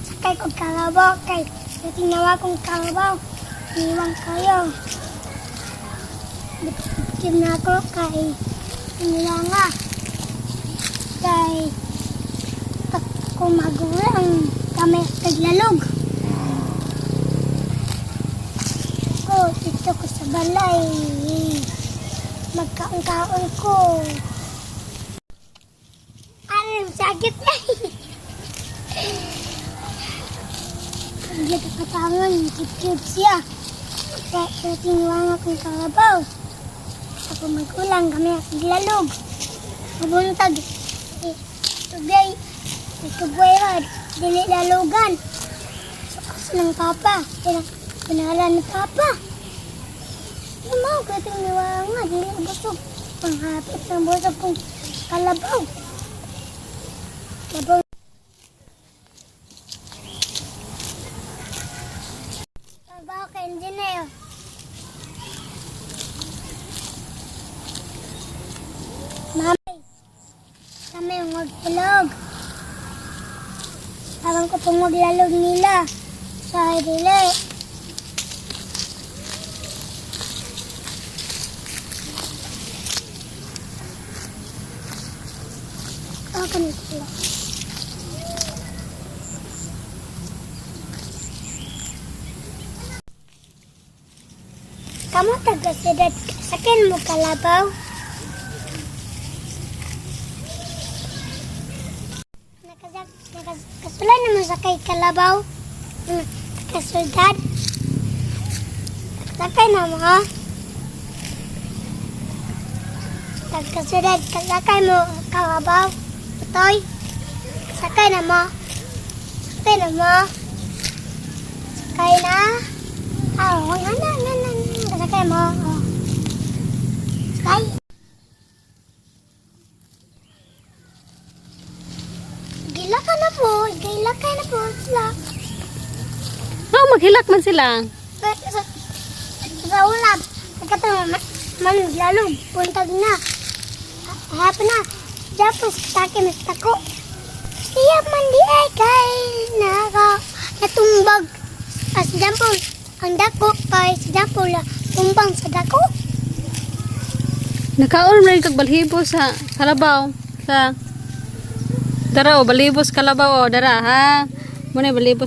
Sakay ko kalabaw, kay tinawa kong kalabaw, iniwang kayo. Bitin na ako kay inilanga. Kay kung magulang kami naglalog. Dito ko sa balay. Magkaon-kaon ko. Ano, sakit na. Dito katangan, cute siya. Kaya tinuwang akong kalabaw. Ako magulang kami naglalog. Mabuntag. Tubay. Ikabuhay dili lalogan. Sukas ng papa. Pinaran ni papa. Mau ka tiniwang nga. Dili busog. Panghapit ng busog kong kalabaw. Kalabaw. Kalabaw ka engineer. Mami. Kami yung magpulog. Parang ko pong maglalog nila sa dili. Ganito sila. Kamu taga-sidad sakin mo kalabaw? Kasulay naman sa kay kalabaw. Kasulad. Sakay na mo, ha? Kasulad, kasakay mo kalabaw. Toy, sakay na mo. Sakay na mo. Sakay na. Sakay mo. Sakay. Gila ka na po. Gila ka na po sila. Oh, maghilak man sila. Sa ulap. Nagkataon, manlalog. Puntag na. Hapon na. Tapos takin ako. Siya man di ay kay natumbag. As jampol, ang dako kay sa jampol tumbang sa dako. Nakaon man kag balhibo sa kalabaw sa dara o balhibo sa kalabaw o dara ha. Muna balhibo